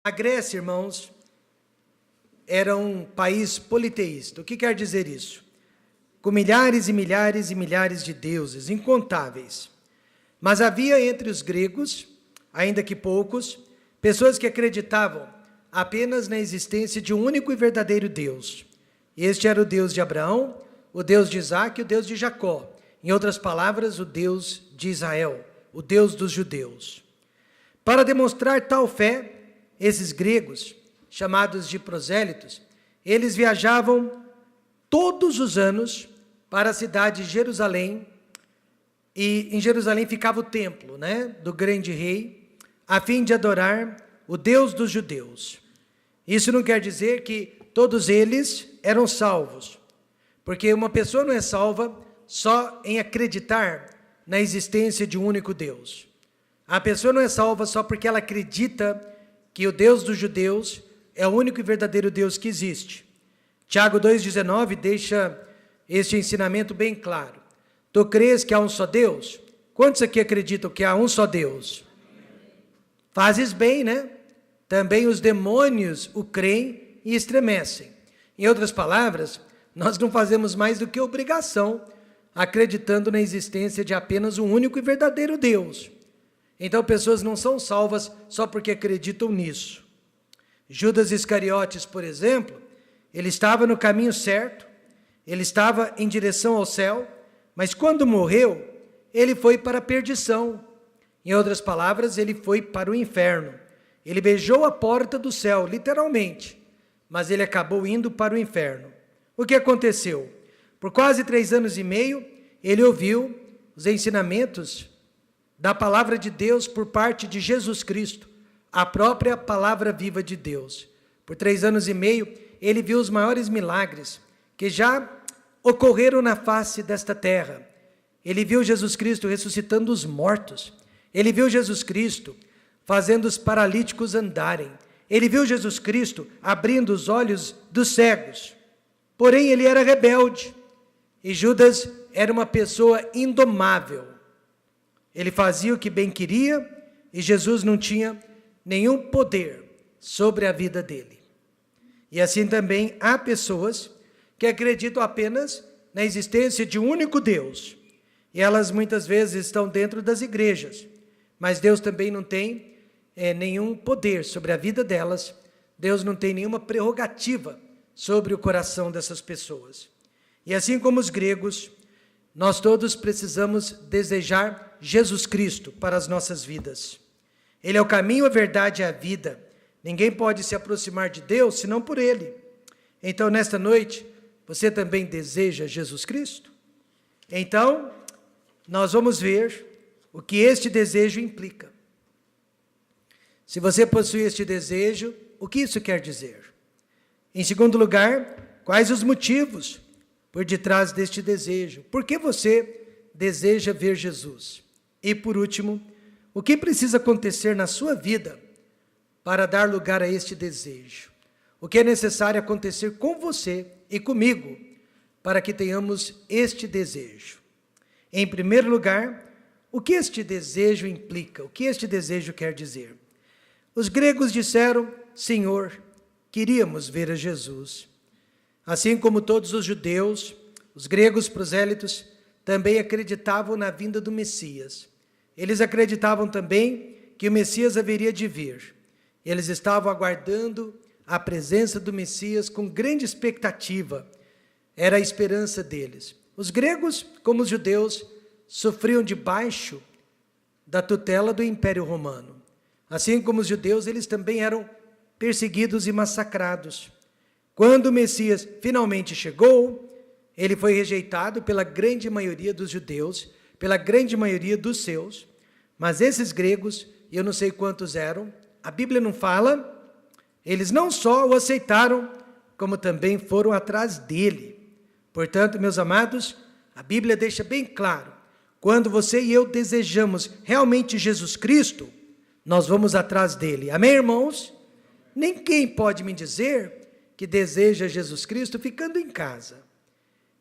A Grécia, irmãos, era um país politeísta. O que quer dizer isso? Com milhares e milhares e milhares de deuses, incontáveis. Mas havia entre os gregos, ainda que poucos, pessoas que acreditavam apenas na existência de um único e verdadeiro Deus. Este era o Deus de Abraão, o Deus de Isaac e o Deus de Jacó. Em outras palavras, o Deus de Israel, o Deus dos judeus. Para demonstrar tal fé, esses gregos, chamados de prosélitos, eles viajavam todos os anos para a cidade de Jerusalém, e em Jerusalém ficava o templo, do grande rei, a fim de adorar o Deus dos judeus. Isso não quer dizer que todos eles eram salvos, porque uma pessoa não é salva só em acreditar na existência de um único Deus. A pessoa não é salva só porque ela acredita que o Deus dos judeus é o único e verdadeiro Deus que existe. Tiago 2,19 deixa este ensinamento bem claro. Tu crês que há um só Deus? Quantos aqui acreditam que há um só Deus? Fazes bem, Também os demônios o creem e estremecem. Em outras palavras, nós não fazemos mais do que obrigação, acreditando na existência de apenas um único e verdadeiro Deus. Então, pessoas não são salvas só porque acreditam nisso. Judas Iscariotes, por exemplo, ele estava no caminho certo, ele estava em direção ao céu, mas quando morreu, ele foi para a perdição. Em outras palavras, ele foi para o inferno. Ele beijou a porta do céu, literalmente, mas ele acabou indo para o inferno. O que aconteceu? Por quase 3 anos e meio, ele ouviu os ensinamentos da palavra de Deus por parte de Jesus Cristo, a própria palavra viva de Deus. Por 3 anos e meio, ele viu os maiores milagres que já ocorreram na face desta terra. Ele viu Jesus Cristo ressuscitando os mortos. Ele viu Jesus Cristo fazendo os paralíticos andarem. Ele viu Jesus Cristo abrindo os olhos dos cegos. Porém, ele era rebelde. E Judas era uma pessoa indomável. Ele fazia o que bem queria e Jesus não tinha nenhum poder sobre a vida dele. E assim também há pessoas que acreditam apenas na existência de um único Deus. E elas muitas vezes estão dentro das igrejas, mas Deus também não tem nenhum poder sobre a vida delas. Deus não tem nenhuma prerrogativa sobre o coração dessas pessoas. E assim como os gregos, nós todos precisamos desejar Jesus Cristo para as nossas vidas. Ele é o caminho, a verdade e a vida. Ninguém pode se aproximar de Deus senão por Ele. Então, nesta noite, você também deseja Jesus Cristo? Então, nós vamos ver o que este desejo implica. Se você possui este desejo, o que isso quer dizer? Em segundo lugar, quais os motivos por detrás deste desejo? Por que você deseja ver Jesus? E por último, o que precisa acontecer na sua vida para dar lugar a este desejo? O que é necessário acontecer com você e comigo para que tenhamos este desejo? Em primeiro lugar, o que este desejo implica? O que este desejo quer dizer? Os gregos disseram: Senhor, queríamos ver a Jesus. Assim como todos os judeus, os gregos prosélitos também acreditavam na vinda do Messias. Eles acreditavam também que o Messias haveria de vir. Eles estavam aguardando a presença do Messias com grande expectativa. Era a esperança deles. Os gregos, como os judeus, sofriam debaixo da tutela do Império Romano. Assim como os judeus, eles também eram perseguidos e massacrados. Quando o Messias finalmente chegou, ele foi rejeitado pela grande maioria dos judeus, pela grande maioria dos seus, mas esses gregos, e eu não sei quantos eram, a Bíblia não fala, eles não só o aceitaram, como também foram atrás dele. Portanto, meus amados, a Bíblia deixa bem claro, quando você e eu desejamos realmente Jesus Cristo, nós vamos atrás dele. Amém, irmãos? Ninguém pode me dizer que deseja Jesus Cristo ficando em casa.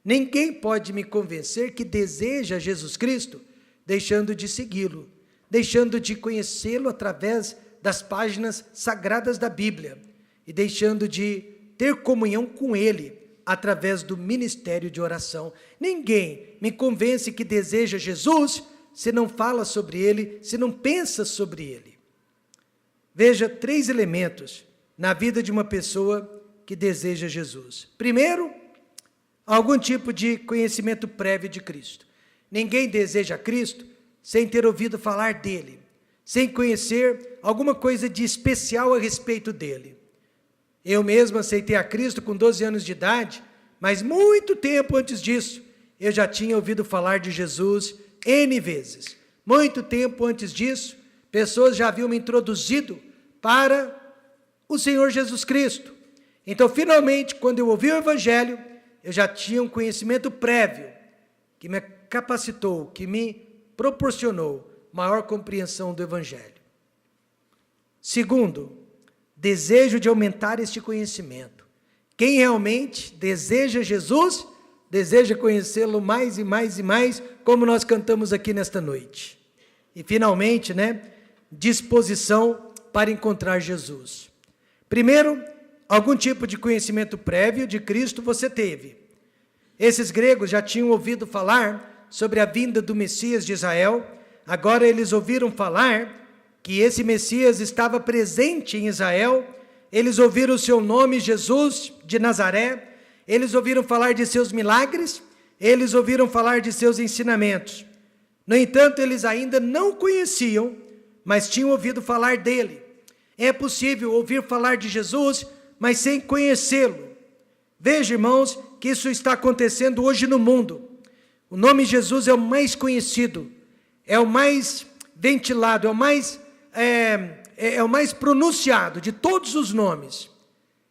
Ninguém pode me convencer que deseja Jesus Cristo deixando de segui-lo, deixando de conhecê-lo através das páginas sagradas da Bíblia e deixando de ter comunhão com Ele através do ministério de oração. Ninguém me convence que deseja Jesus se não fala sobre Ele, se não pensa sobre Ele. Veja 3 elementos na vida de uma pessoa que deseja Jesus. Primeiro, algum tipo de conhecimento prévio de Cristo. Ninguém deseja Cristo sem ter ouvido falar dele, sem conhecer alguma coisa de especial a respeito dele. Eu mesmo aceitei a Cristo com 12 anos de idade, mas muito tempo antes disso, eu já tinha ouvido falar de Jesus N vezes. Muito tempo antes disso, pessoas já haviam me introduzido para o Senhor Jesus Cristo. Então, finalmente, quando eu ouvi o Evangelho, eu já tinha um conhecimento prévio que me capacitou, que me proporcionou maior compreensão do Evangelho. Segundo, desejo de aumentar este conhecimento. Quem realmente deseja Jesus, deseja conhecê-lo mais e mais e mais, como nós cantamos aqui nesta noite. E finalmente, disposição para encontrar Jesus. Primeiro, algum tipo de conhecimento prévio de Cristo você teve. Esses gregos já tinham ouvido falar sobre a vinda do Messias de Israel, agora eles ouviram falar que esse Messias estava presente em Israel, eles ouviram o seu nome, Jesus de Nazaré, eles ouviram falar de seus milagres, eles ouviram falar de seus ensinamentos. No entanto, eles ainda não conheciam, mas tinham ouvido falar dele. É possível ouvir falar de Jesus, mas sem conhecê-lo. Veja, irmãos, que isso está acontecendo hoje no mundo. O nome Jesus é o mais conhecido, é o mais ventilado, é o mais pronunciado de todos os nomes.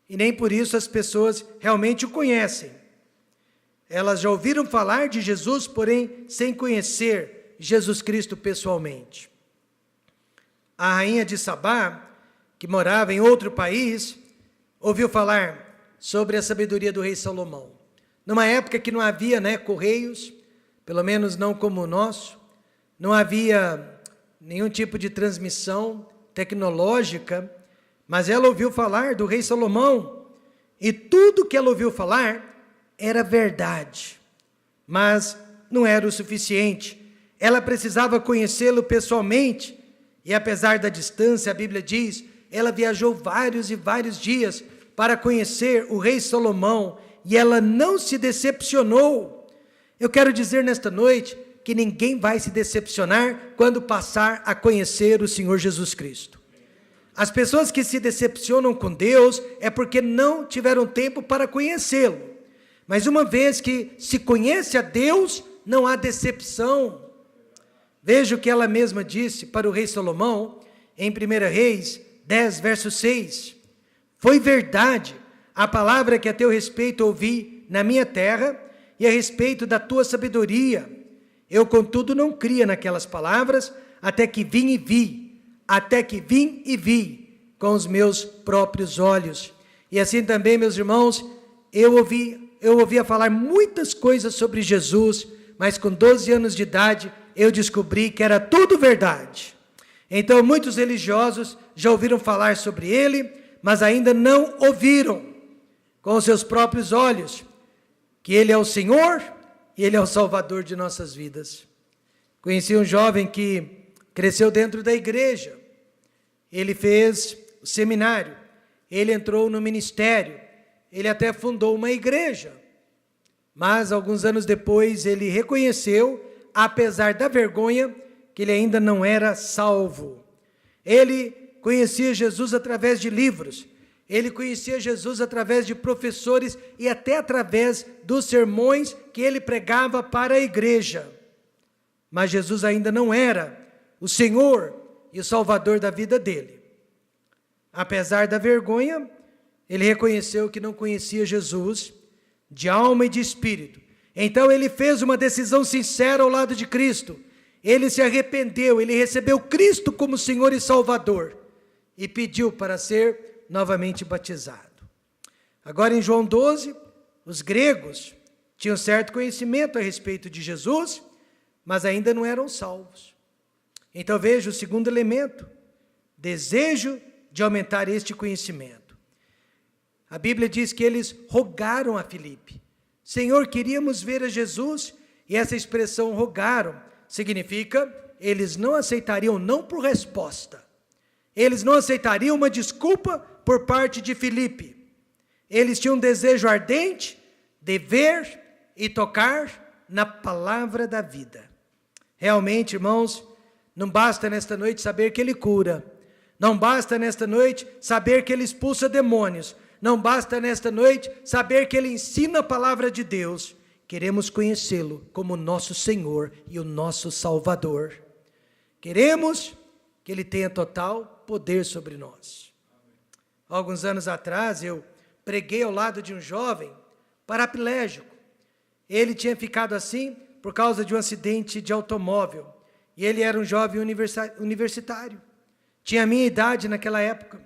E nem por isso as pessoas realmente o conhecem. Elas já ouviram falar de Jesus, porém sem conhecer Jesus Cristo pessoalmente. A rainha de Sabá, que morava em outro país, ouviu falar sobre a sabedoria do rei Salomão. Numa época que não havia correios, pelo menos não como o nosso, não havia nenhum tipo de transmissão tecnológica, mas ela ouviu falar do rei Salomão, e tudo que ela ouviu falar era verdade, mas não era o suficiente. Ela precisava conhecê-lo pessoalmente, e apesar da distância, a Bíblia diz, ela viajou vários e vários dias para conhecer o rei Salomão, e ela não se decepcionou. Eu quero dizer nesta noite que ninguém vai se decepcionar quando passar a conhecer o Senhor Jesus Cristo. As pessoas que se decepcionam com Deus é porque não tiveram tempo para conhecê-lo. Mas uma vez que se conhece a Deus, não há decepção. Veja o que ela mesma disse para o rei Salomão, em 1 Reis 10, verso 6. Foi verdade a palavra que a teu respeito ouvi na minha terra e a respeito da tua sabedoria. Eu, contudo, não cria naquelas palavras, até que vim e vi com os meus próprios olhos. E assim também, meus irmãos, eu ouvia falar muitas coisas sobre Jesus, mas com 12 anos de idade, eu descobri que era tudo verdade. Então, muitos religiosos já ouviram falar sobre ele, mas ainda não ouviram com os seus próprios olhos que ele é o Senhor e ele é o Salvador de nossas vidas. Conheci um jovem que cresceu dentro da igreja. Ele fez o seminário, ele entrou no ministério, ele até fundou uma igreja. Mas, alguns anos depois, ele reconheceu, apesar da vergonha, que ele ainda não era salvo. Ele conhecia Jesus através de livros, ele conhecia Jesus através de professores e até através dos sermões que ele pregava para a igreja. Mas Jesus ainda não era o Senhor e o Salvador da vida dele. Apesar da vergonha, ele reconheceu que não conhecia Jesus de alma e de espírito. Então ele fez uma decisão sincera ao lado de Cristo. Ele se arrependeu, ele recebeu Cristo como Senhor e Salvador e pediu para ser novamente batizado. Agora em João 12, os gregos tinham certo conhecimento a respeito de Jesus, mas ainda não eram salvos. Então veja o segundo elemento desejo de aumentar este conhecimento. A Bíblia diz que eles rogaram a Filipe: Senhor, queríamos ver a Jesus. E essa expressão rogaram significa eles não aceitariam não por resposta. Eles não aceitariam uma desculpa por parte de Filipe. Eles tinham um desejo ardente de ver e tocar na palavra da vida. Realmente, irmãos, não basta nesta noite saber que Ele cura. Não basta nesta noite saber que Ele expulsa demônios. Não basta nesta noite saber que Ele ensina a palavra de Deus. Queremos conhecê-lo como nosso Senhor e o nosso Salvador. Queremos que Ele tenha total poder sobre nós. Alguns anos atrás, eu preguei ao lado de um jovem paraplégico. Ele tinha ficado assim por causa de um acidente de automóvel. E ele era um jovem universitário. Tinha a minha idade naquela época.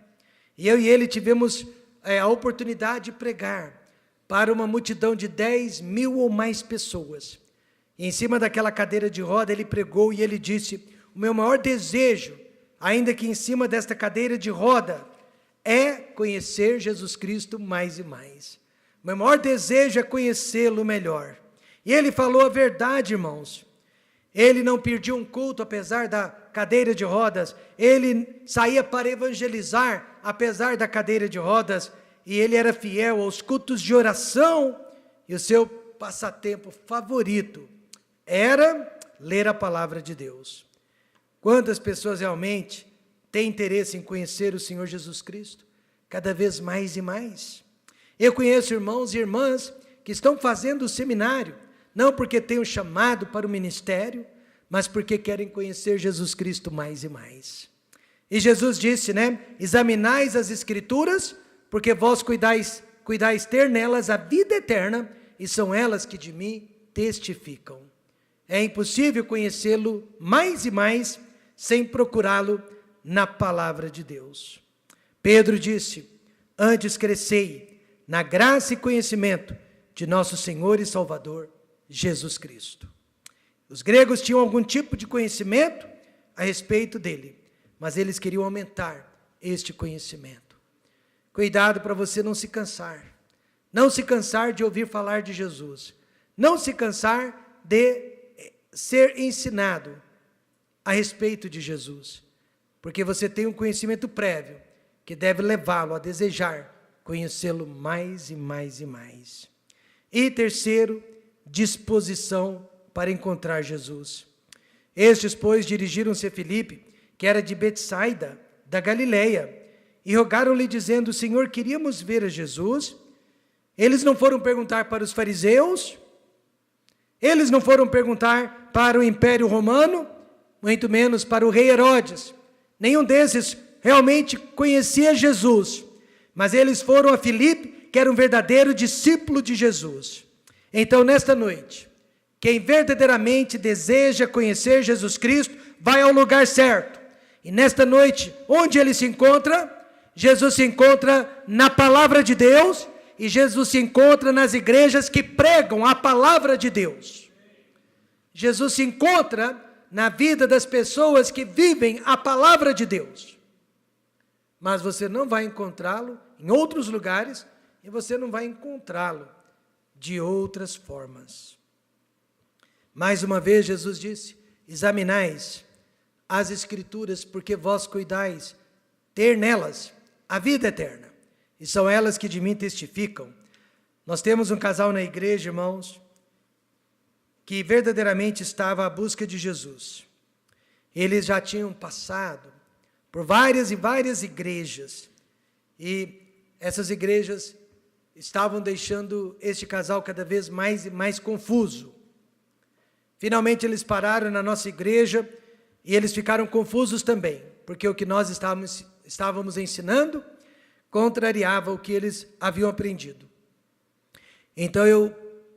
E eu e ele tivemos a oportunidade de pregar para uma multidão de 10.000 ou mais pessoas. E em cima daquela cadeira de roda ele pregou e ele disse: o meu maior desejo, ainda que em cima desta cadeira de roda, é conhecer Jesus Cristo mais e mais. O meu maior desejo é conhecê-lo melhor. E ele falou a verdade, irmãos. Ele não perdia um culto apesar da cadeira de rodas. Ele saía para evangelizar apesar da cadeira de rodas. E ele era fiel aos cultos de oração. E o seu passatempo favorito era ler a palavra de Deus. Quantas pessoas realmente têm interesse em conhecer o Senhor Jesus Cristo? Cada vez mais e mais. Eu conheço irmãos e irmãs que estão fazendo o seminário, não porque têm um chamado para o ministério, mas porque querem conhecer Jesus Cristo mais e mais. E Jesus disse, examinais as Escrituras, porque vós cuidais ter nelas a vida eterna, e são elas que de mim testificam. É impossível conhecê-lo mais e mais, sem procurá-lo na palavra de Deus. Pedro disse: antes crescei na graça e conhecimento de nosso Senhor e Salvador, Jesus Cristo. Os gregos tinham algum tipo de conhecimento a respeito dele, mas eles queriam aumentar este conhecimento. Cuidado para você não se cansar. Não se cansar de ouvir falar de Jesus. Não se cansar de ser ensinado a respeito de Jesus. Porque você tem um conhecimento prévio que deve levá-lo a desejar conhecê-lo mais e mais e mais. E terceiro, disposição para encontrar Jesus. Estes, pois, dirigiram-se a Filipe, que era de Betsaida, da Galileia, e rogaram-lhe dizendo: Senhor, queríamos ver a Jesus. Eles não foram perguntar para os fariseus, eles não foram perguntar para o Império Romano, muito menos para o rei Herodes. Nenhum desses realmente conhecia Jesus, mas eles foram a Filipe, que era um verdadeiro discípulo de Jesus. Então, nesta noite, quem verdadeiramente deseja conhecer Jesus Cristo, vai ao lugar certo. E nesta noite, onde ele se encontra? Jesus se encontra na palavra de Deus, e Jesus se encontra nas igrejas que pregam a palavra de Deus. Jesus se encontra na vida das pessoas que vivem a palavra de Deus. Mas você não vai encontrá-lo em outros lugares, e você não vai encontrá-lo de outras formas. Mais uma vez Jesus disse: examinais as Escrituras, porque vós cuidais ter nelas a vida eterna, e são elas que de mim testificam. Nós temos um casal na igreja, irmãos, que verdadeiramente estava à busca de Jesus. Eles já tinham passado por várias e várias igrejas, e essas igrejas estavam deixando este casal cada vez mais e mais confuso. Finalmente eles pararam na nossa igreja, e eles ficaram confusos também, porque o que nós estávamos ensinando contrariava o que eles haviam aprendido. Então eu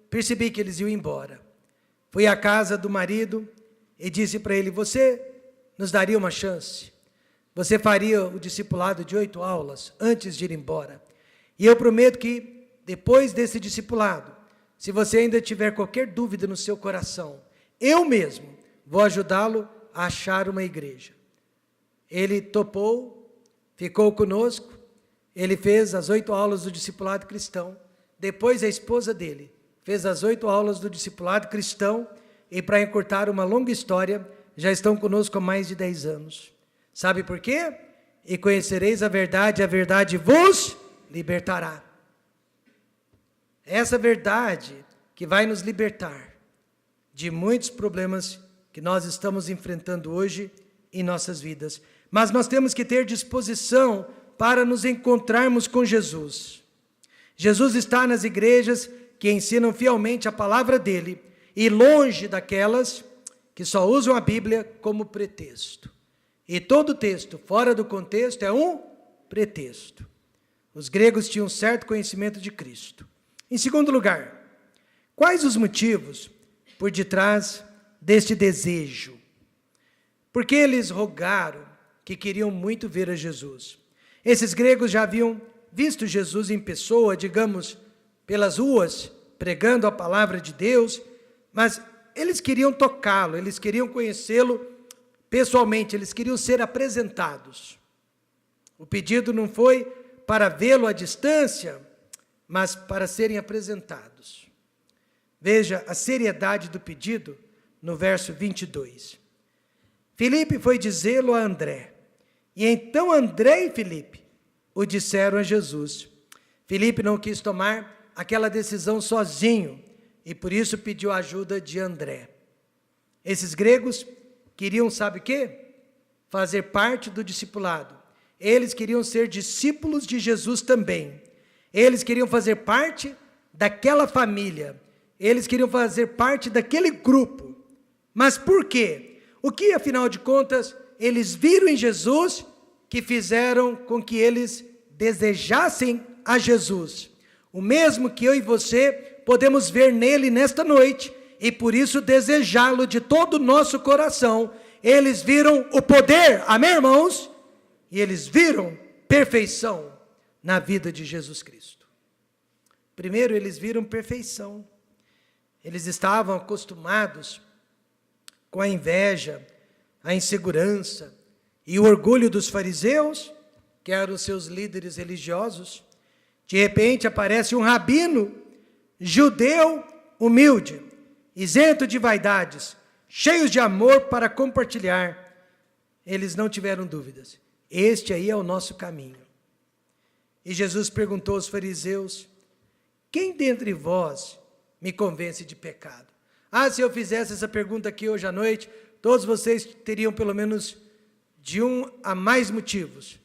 percebi que eles iam embora. Fui à casa do marido e disse para ele: você nos daria uma chance? Você faria o discipulado de 8 aulas antes de ir embora? E eu prometo que depois desse discipulado, se você ainda tiver qualquer dúvida no seu coração, eu mesmo vou ajudá-lo a achar uma igreja. ele topou, ficou conosco, ele fez as 8 aulas do discipulado cristão, depois a esposa dele fez as 8 aulas do discipulado cristão, e para encurtar uma longa história, já estão conosco há mais de 10 anos. Sabe por quê? E conhecereis a verdade vos libertará. Essa verdade que vai nos libertar de muitos problemas que nós estamos enfrentando hoje em nossas vidas. Mas nós temos que ter disposição para nos encontrarmos com Jesus. Jesus está nas igrejas que ensinam fielmente a palavra dele e longe daquelas que só usam a Bíblia como pretexto. E todo texto fora do contexto é um pretexto. Os gregos tinham certo conhecimento de Cristo. Em segundo lugar, quais os motivos por detrás deste desejo? Porque eles rogaram que queriam muito ver a Jesus. Esses gregos já haviam visto Jesus em pessoa, digamos, pelas ruas, pregando a palavra de Deus, mas eles queriam tocá-lo, eles queriam conhecê-lo pessoalmente, eles queriam ser apresentados. O pedido não foi para vê-lo à distância, mas para serem apresentados. Veja a seriedade do pedido no verso 22. Filipe foi dizê-lo a André, e então André e Filipe o disseram a Jesus. Filipe não quis tomar aquela decisão sozinho, e por isso pediu a ajuda de André. Esses gregos queriam, sabe o quê? Fazer parte do discipulado. Eles queriam ser discípulos de Jesus também. Eles queriam fazer parte daquela família. Eles queriam fazer parte daquele grupo. Mas por quê? O que, afinal de contas, eles viram em Jesus que fizeram com que eles desejassem a Jesus? O mesmo que eu e você podemos ver nele nesta noite, e por isso desejá-lo de todo o nosso coração. Eles viram o poder, amém, irmãos? E eles viram perfeição na vida de Jesus Cristo. Primeiro, eles viram perfeição. Eles estavam acostumados com a inveja, a insegurança e o orgulho dos fariseus, que eram seus líderes religiosos. De repente aparece um rabino, judeu humilde, isento de vaidades, cheios de amor para compartilhar. Eles não tiveram dúvidas. Este aí é o nosso caminho. E Jesus perguntou aos fariseus: quem dentre vós me convence de pecado? Se eu fizesse essa pergunta aqui hoje à noite, todos vocês teriam pelo menos de 1 a mais motivos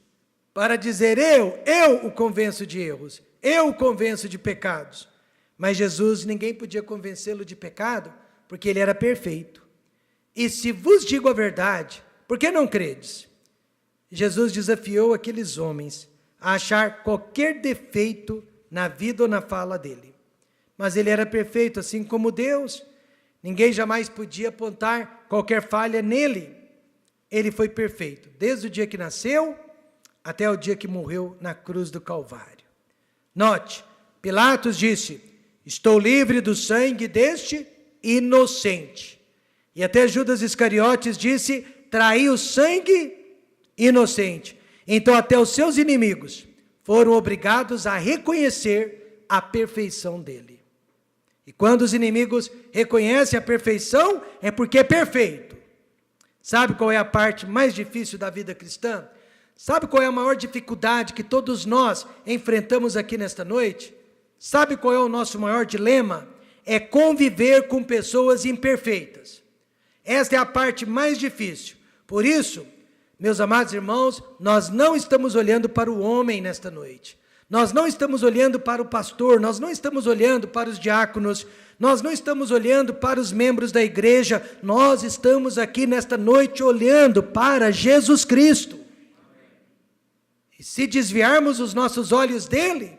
para dizer: eu o convenço de erros, eu o convenço de pecados. Mas Jesus, ninguém podia convencê-lo de pecado, porque ele era perfeito. E se vos digo a verdade, por que não credes? Jesus desafiou aqueles homens a achar qualquer defeito na vida ou na fala dele. Mas ele era perfeito, assim como Deus. Ninguém jamais podia apontar qualquer falha nele. Ele foi perfeito, desde o dia que nasceu até o dia que morreu na cruz do Calvário. Note, Pilatos disse: estou livre do sangue deste inocente. E até Judas Iscariotes disse: traí o sangue inocente. Então até os seus inimigos foram obrigados a reconhecer a perfeição dele. E quando os inimigos reconhecem a perfeição, é porque é perfeito. Sabe qual é a parte mais difícil da vida cristã? Sabe qual é a maior dificuldade que todos nós enfrentamos aqui nesta noite? Sabe qual é o nosso maior dilema? É conviver com pessoas imperfeitas. Esta é a parte mais difícil. Por isso, meus amados irmãos, nós não estamos olhando para o homem nesta noite. Nós não estamos olhando para o pastor, nós não estamos olhando para os diáconos, nós não estamos olhando para os membros da igreja, nós estamos aqui nesta noite olhando para Jesus Cristo. E se desviarmos os nossos olhos dele,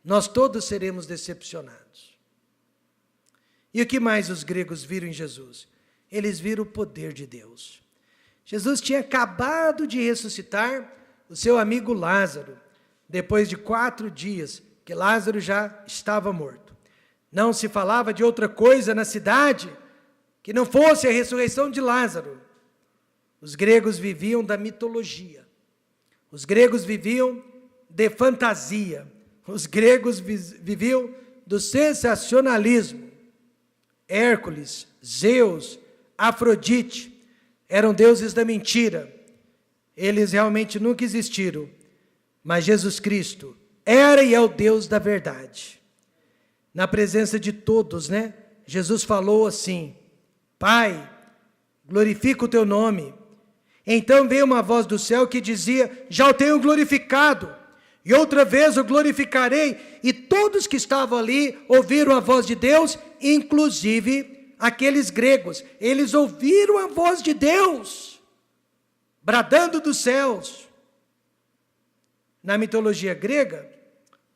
nós todos seremos decepcionados. E o que mais os gregos viram em Jesus? Eles viram o poder de Deus. Jesus tinha acabado de ressuscitar o seu amigo Lázaro, depois de 4 dias que Lázaro já estava morto. Não se falava de outra coisa na cidade que não fosse a ressurreição de Lázaro. Os gregos viviam da mitologia. Os gregos viviam de fantasia. Os gregos viviam do sensacionalismo. Hércules, Zeus, Afrodite eram deuses da mentira. Eles realmente nunca existiram. Mas Jesus Cristo era e é o Deus da verdade. Na presença de todos, né? Jesus falou assim: Pai, glorifica o teu nome. Então veio uma voz do céu que dizia: já o tenho glorificado, e outra vez o glorificarei. E todos que estavam ali ouviram a voz de Deus, inclusive aqueles gregos. Eles ouviram a voz de Deus, bradando dos céus. Na mitologia grega,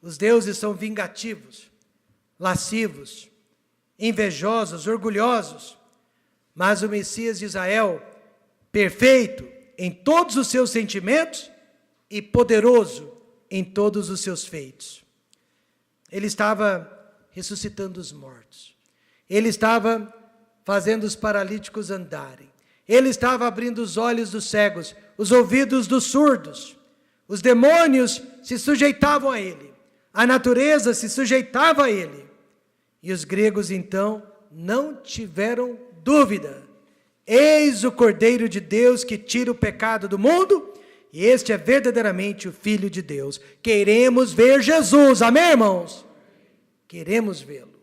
os deuses são vingativos, lascivos, invejosos, orgulhosos. Mas o Messias de Israel, perfeito em todos os seus sentimentos e poderoso em todos os seus feitos. Ele estava ressuscitando os mortos. Ele estava fazendo os paralíticos andarem. Ele estava abrindo os olhos dos cegos, os ouvidos dos surdos. Os demônios se sujeitavam a ele. A natureza se sujeitava a ele. E os gregos, então, não tiveram dúvida. Eis o Cordeiro de Deus que tira o pecado do mundo, e este é verdadeiramente o Filho de Deus. Queremos ver Jesus, amém, irmãos? Queremos vê-lo.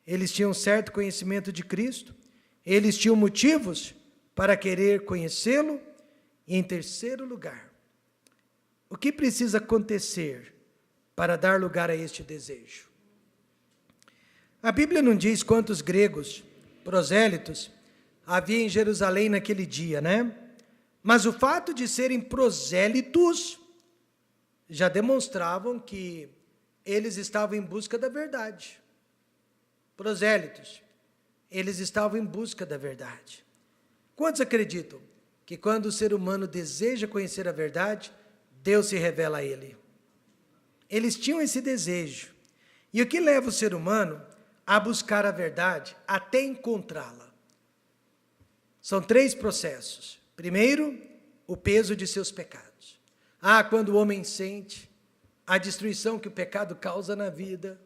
Eles tinham certo conhecimento de Cristo, eles tinham motivos para querer conhecê-lo, e em terceiro lugar, o que precisa acontecer para dar lugar a este desejo? A Bíblia não diz quantos gregos prosélitos havia em Jerusalém naquele dia, né? Mas o fato de serem prosélitos já demonstravam que eles estavam em busca da verdade. Prosélitos, eles estavam em busca da verdade. Quantos acreditam que quando o ser humano deseja conhecer a verdade, Deus se revela a ele? Eles tinham esse desejo. E o que leva o ser humano a buscar a verdade até encontrá-la? São 3 processos. Primeiro, o peso de seus pecados. Quando o homem sente a destruição que o pecado causa na vida,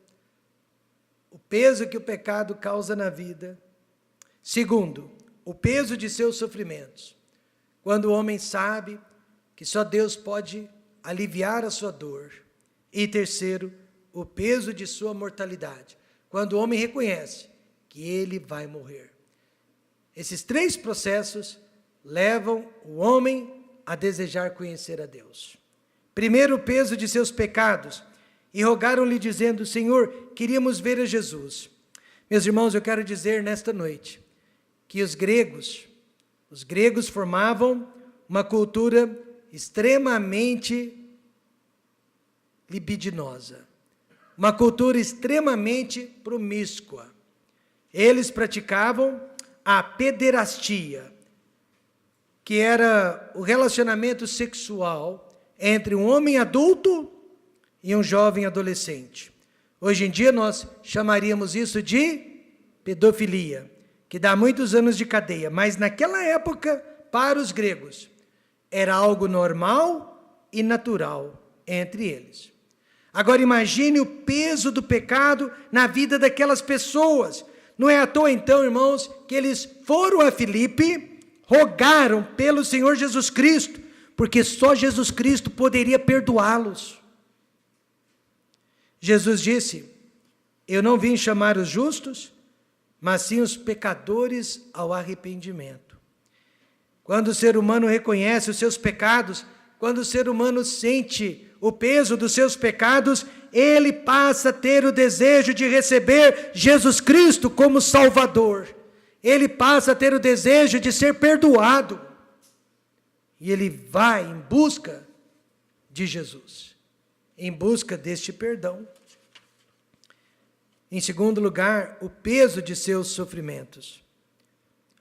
o peso que o pecado causa na vida. Segundo, o peso de seus sofrimentos. Quando o homem sabe que só Deus pode aliviar a sua dor. E terceiro, o peso de sua mortalidade. Quando o homem reconhece que ele vai morrer. Esses 3 processos levam o homem a desejar conhecer a Deus. Primeiro, o peso de seus pecados. E rogaram-lhe dizendo: Senhor, queríamos ver a Jesus. Meus irmãos, eu quero dizer nesta noite que os gregos formavam uma cultura extremamente libidinosa, uma cultura extremamente promíscua. Eles praticavam a pederastia, que era o relacionamento sexual entre um homem adulto e um jovem adolescente. Hoje em dia nós chamaríamos isso de pedofilia, que dá muitos anos de cadeia, mas naquela época, para os gregos, era algo normal e natural entre eles. Agora imagine o peso do pecado na vida daquelas pessoas. Não é à toa então, irmãos, que eles foram a Filipe, rogaram pelo Senhor Jesus Cristo, porque só Jesus Cristo poderia perdoá-los. Jesus disse: eu não vim chamar os justos, mas sim os pecadores ao arrependimento. Quando o ser humano reconhece os seus pecados, quando o ser humano sente o peso dos seus pecados, ele passa a ter o desejo de receber Jesus Cristo como Salvador. Ele passa a ter o desejo de ser perdoado. E ele vai em busca de Jesus, em busca deste perdão. Em segundo lugar, o peso de seus sofrimentos.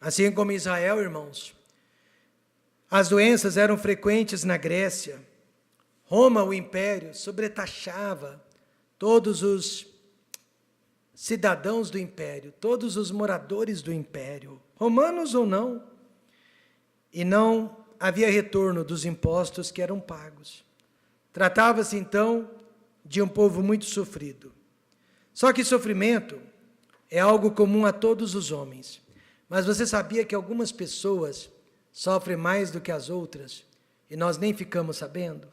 Assim como Israel, irmãos, as doenças eram frequentes na Grécia. Roma, o império, sobretaxava todos os cidadãos do império, todos os moradores do império, romanos ou não. e não havia retorno dos impostos que eram pagos. Tratava-se, então, de um povo muito sofrido. Só que sofrimento é algo comum a todos os homens. Mas você sabia que algumas pessoas sofrem mais do que as outras e nós nem ficamos sabendo?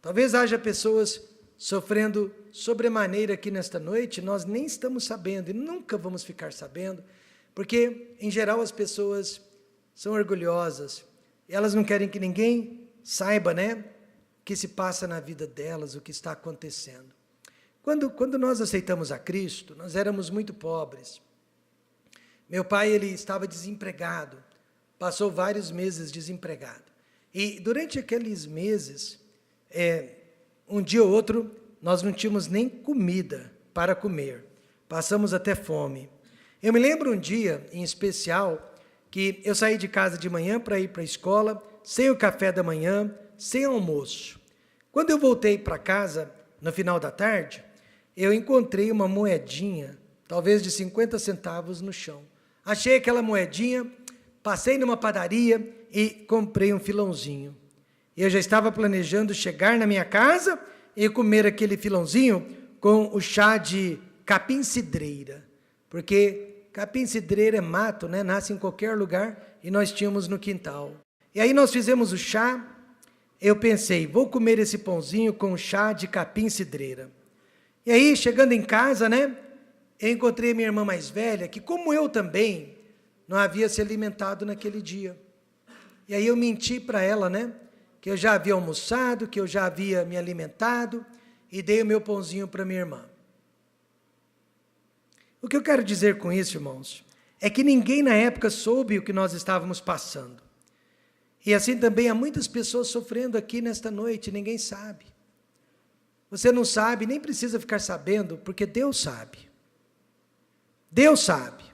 Talvez haja pessoas sofrendo sobremaneira aqui nesta noite, nós nem estamos sabendo e nunca vamos ficar sabendo, porque, em geral, as pessoas são orgulhosas, e elas não querem que ninguém saiba, né, o que se passa na vida delas, o que está acontecendo. Quando nós aceitamos a Cristo, nós éramos muito pobres. Meu pai, ele estava desempregado, passou vários meses desempregado. E durante aqueles meses, um dia ou outro, nós não tínhamos nem comida para comer. Passamos até fome. Eu me lembro um dia, em especial, que eu saí de casa de manhã para ir para a escola, sem o café da manhã, sem almoço. Quando eu voltei para casa, no final da tarde, eu encontrei uma moedinha, talvez de 50 centavos no chão. Achei aquela moedinha, passei numa padaria e comprei um filãozinho. Eu já estava planejando chegar na minha casa e comer aquele filãozinho com o chá de capim-cidreira, porque capim-cidreira é mato, né? Nasce em qualquer lugar, e nós tínhamos no quintal. E aí nós fizemos o chá, eu pensei, vou comer esse pãozinho com chá de capim-cidreira. E aí, chegando em casa, né, eu encontrei minha irmã mais velha, que como eu também, não havia se alimentado naquele dia. E aí eu menti para ela, né, que eu já havia almoçado, que eu já havia me alimentado, e dei o meu pãozinho para minha irmã. O que eu quero dizer com isso, irmãos, é que ninguém na época soube o que nós estávamos passando. E assim também há muitas pessoas sofrendo aqui nesta noite, ninguém sabe. Você não sabe, nem precisa ficar sabendo, porque Deus sabe. Deus sabe.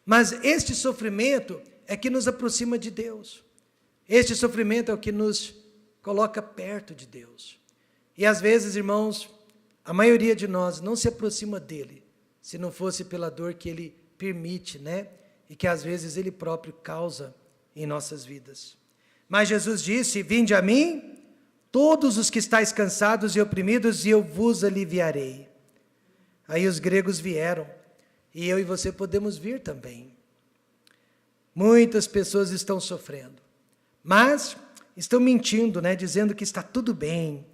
Mas este sofrimento é que nos aproxima de Deus. Este sofrimento é o que nos coloca perto de Deus. E às vezes, irmãos, a maioria de nós não se aproxima dele, se não fosse pela dor que ele permite, né? E que às vezes ele próprio causa em nossas vidas. Mas Jesus disse, vinde a mim, todos os que estáis cansados e oprimidos, e eu vos aliviarei. Aí os gregos vieram, e eu e você podemos vir também. Muitas pessoas estão sofrendo, mas estão mentindo, né, dizendo que está tudo bem.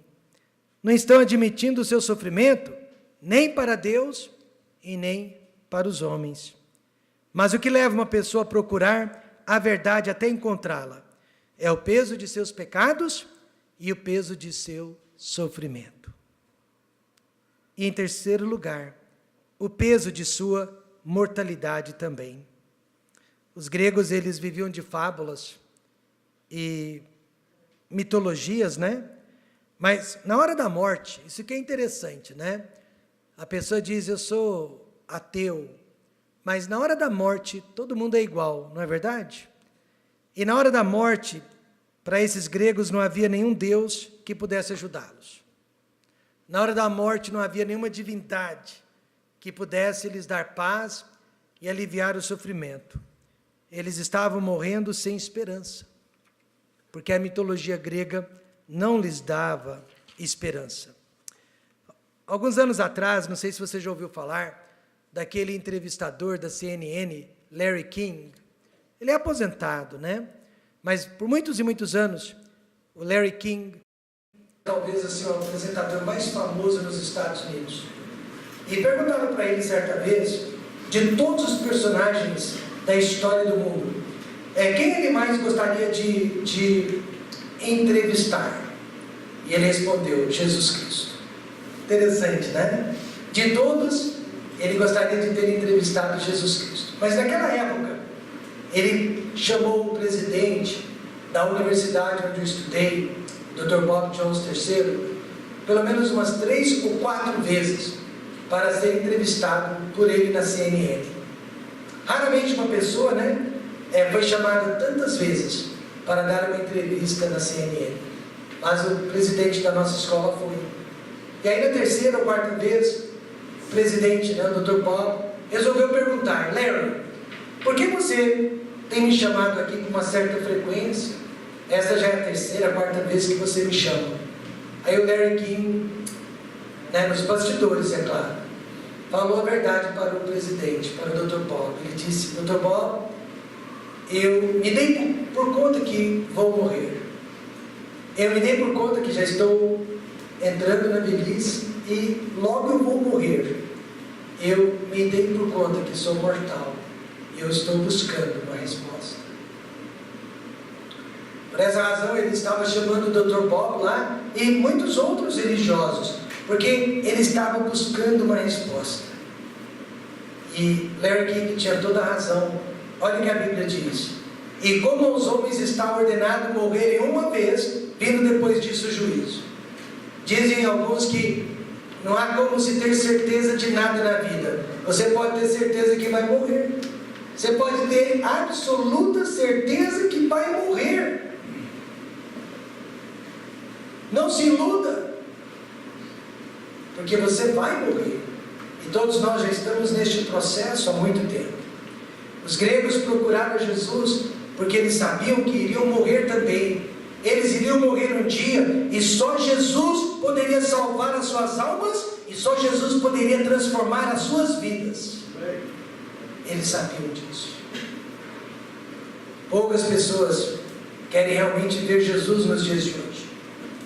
Não estão admitindo o seu sofrimento, nem para Deus e nem para os homens. Mas o que leva uma pessoa a procurar a verdade até encontrá-la é o peso de seus pecados e o peso de seu sofrimento. E em terceiro lugar, o peso de sua mortalidade também. Os gregos, eles viviam de fábulas e mitologias, né? Mas na hora da morte, isso que é interessante, né? A pessoa diz, eu sou ateu, mas na hora da morte, todo mundo é igual, não é verdade? E na hora da morte, para esses gregos não havia nenhum Deus que pudesse ajudá-los. Na hora da morte não havia nenhuma divindade que pudesse lhes dar paz e aliviar o sofrimento. Eles estavam morrendo sem esperança, porque a mitologia grega não lhes dava esperança. Alguns anos atrás, não sei se você já ouviu falar, daquele entrevistador da CNN, Larry King. Ele é aposentado, né? Mas por muitos e muitos anos, o Larry King, talvez assim, o apresentador mais famoso nos Estados Unidos. E perguntaram para ele certa vez, de todos os personagens da história do mundo, quem ele mais gostaria de entrevistar? E ele respondeu, Jesus Cristo. Interessante, né? De todos, ele gostaria de ter entrevistado Jesus Cristo. Mas naquela época, ele chamou o presidente da universidade onde eu estudei, Dr. Bob Jones III, pelo menos umas 3 ou 4 vezes, para ser entrevistado por ele na CNN. Raramente uma pessoa, né, foi chamada tantas vezes para dar uma entrevista na CNN. Mas o presidente da nossa escola foi. E aí na 3ª ou 4ª vez, o presidente, né, o Dr. Bob, resolveu perguntar, Larry, por que você tem me chamado aqui com uma certa frequência. Essa já é a terceira, quarta vez que você me chama. Aí o Larry King, nos bastidores, é claro, falou a verdade para o presidente, para o Dr. Bob. Ele disse: Dr. Bob, eu me dei por conta que vou morrer. Eu me dei por conta que já estou entrando na velhice e logo eu vou morrer. Eu me dei por conta que sou mortal e eu estou buscando uma resposta. Por essa razão ele estava chamando o Dr. Bob lá e muitos outros religiosos, porque ele estava buscando uma resposta. E Larry King tinha toda a razão. Olha o que a Bíblia diz: e como aos homens está ordenado morrerem uma vez, vindo depois disso o juízo. Dizem alguns que não há como se ter certeza de nada na vida. Você pode ter certeza que vai morrer. Você pode ter absoluta certeza que vai morrer. Não se iluda, porque você vai morrer. E todos nós já estamos neste processo há muito tempo. Os gregos procuraram Jesus porque eles sabiam que iriam morrer também. Eles iriam morrer um dia e só Jesus poderia salvar as suas almas e só Jesus poderia transformar as suas vidas. Eles sabiam disso. Poucas pessoas querem realmente ver Jesus nos dias de hoje.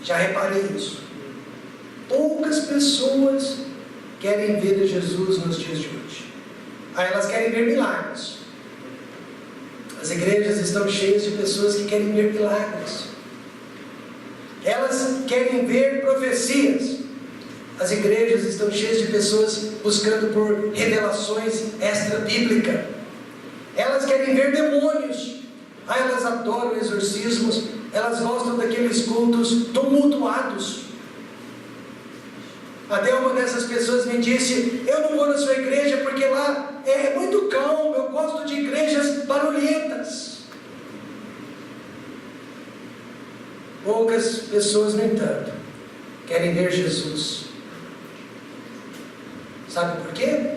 Já reparei isso. Poucas pessoas querem ver Jesus nos dias de hoje. Elas querem ver milagres. As igrejas estão cheias de pessoas que querem ver milagres. Elas querem ver profecias. As igrejas estão cheias de pessoas buscando por revelações extra-bíblicas. Elas querem ver demônios. Elas adoram exorcismos. Elas gostam daqueles cultos tumultuados. Até uma dessas pessoas me disse: eu não vou na sua igreja porque lá é muito calmo, eu gosto de igrejas barulhentas. Poucas pessoas, no entanto, querem ver Jesus. Sabe por quê?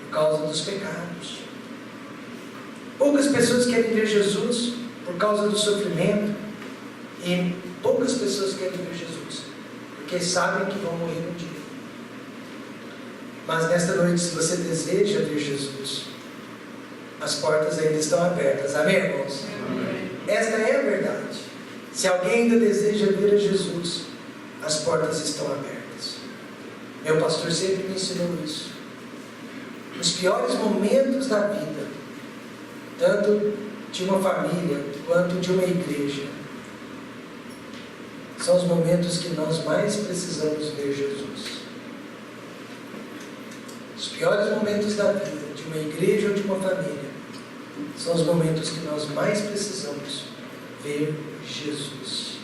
Por causa dos pecados. Poucas pessoas querem ver Jesus por causa do sofrimento. E poucas pessoas querem ver Jesus porque sabem que vão morrer um dia. Mas nesta noite, se você deseja ver Jesus, as portas ainda estão abertas. Amém, irmãos? Amém. Esta é a verdade. Se alguém ainda deseja ver a Jesus, as portas estão abertas. Meu pastor sempre me ensinou isso. Os piores momentos da vida, tanto de uma família quanto de uma igreja, são os momentos que nós mais precisamos ver Jesus. Os piores momentos da vida, de uma igreja ou de uma família, são os momentos que nós mais precisamos ver Jesus.